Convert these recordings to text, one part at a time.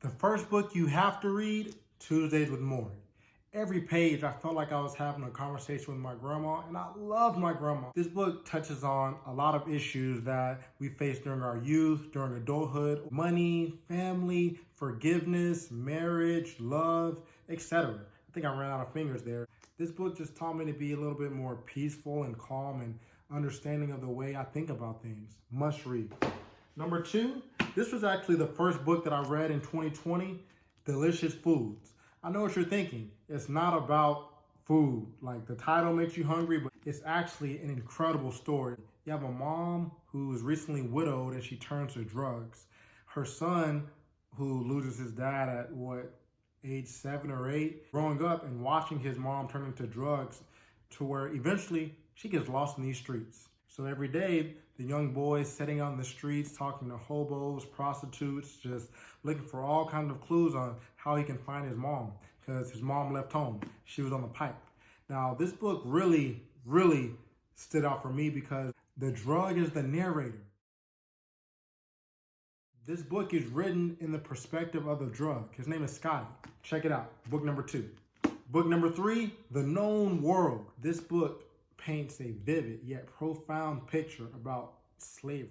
The first book you have to read, Tuesdays with Morrie. Every page, I felt like I was having a conversation with my grandma, and I loved my grandma. This book touches on a lot of issues that we face during our youth, during adulthood: money, family, forgiveness, marriage, love, etc. I think I ran out of fingers there. This book just taught me to be a little bit more peaceful and calm and understanding of the way I think about things. Must read. Number 2, this was actually the first book that I read in 2020, Delicious Foods. I know what you're thinking. It's not about food. Like, the title makes you hungry, but it's actually an incredible story. You have a mom who's recently widowed and she turns to drugs. Her son, who loses his dad at age 7 or 8, growing up and watching his mom turn into drugs to where eventually she gets lost in these streets. So every day, the young boy's sitting out in the streets, talking to hobos, prostitutes, just looking for all kinds of clues on how he can find his mom, because his mom left home. She was on the pipe. Now, this book really, really stood out for me because the drug is the narrator. This book is written in the perspective of the drug. His name is Scotty. Check it out. Book number 2. Book number 3, TheKnown World. This book paints a vivid yet profound picture about slavery.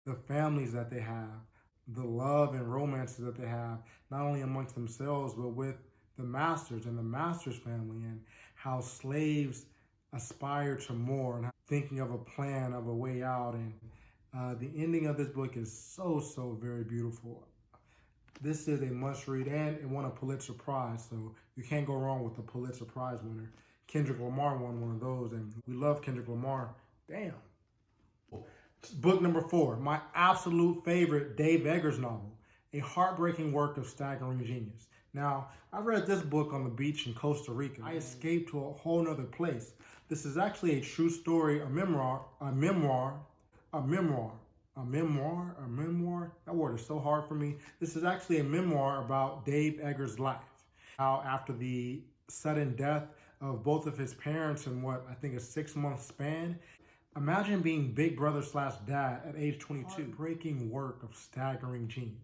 The families that they have, the love and romances that they have, not only amongst themselves, but with the masters and the master's family, and how slaves aspire to more and thinking of a plan, of a way out. And the ending of this book is so very beautiful. This is a must read, and it won a Pulitzer Prize, so you can't go wrong with the Pulitzer Prize winner. Kendrick Lamar won one of those, and we love Kendrick Lamar. Damn. Book number 4, my absolute favorite Dave Eggers novel, a heartbreaking work of staggering genius. Now, I read this book on the beach in Costa Rica. I escaped to a whole nother place. This is actually a true story, a memoir. That word is so hard for me. This is actually a memoir about Dave Eggers' life. How after the sudden death of both of his parents in what I think a 6-month span, imagine being big brother / dad at age 22. Breaking work of staggering genius.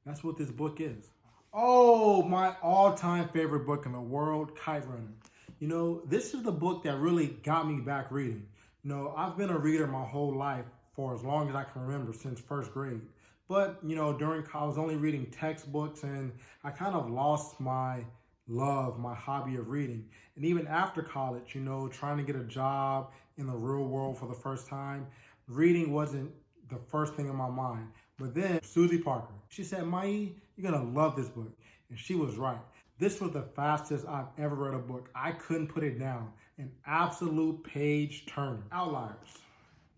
That's what this book is. Oh, my all-time favorite book in the world, Kite Runner. You know, this is the book that really got me back reading. You know, I've been a reader my whole life for as long as I can remember, since 1st grade. But, you know, I was only reading textbooks, and I kind of lost my love, my hobby of reading. And even after college, you know, trying to get a job in the real world for the first time, reading wasn't the first thing in my mind. But then Susie Parker, she said, "Mai, you're gonna love this book." And she was right. This was the fastest I've ever read a book. I couldn't put it down. An absolute page turner. Outliers.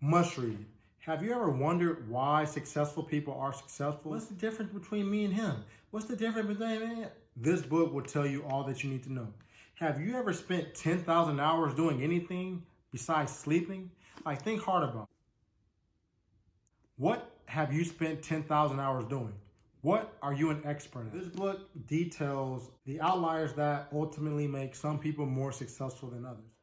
Must read. Have you ever wondered why successful people are successful? What's the difference between me and him? What's the difference between me? This book will tell you all that you need to know. Have you ever spent 10,000 hours doing anything besides sleeping? Like, think hard about it. What have you spent 10,000 hours doing? What are you an expert at? This book details the outliers that ultimately make some people more successful than others.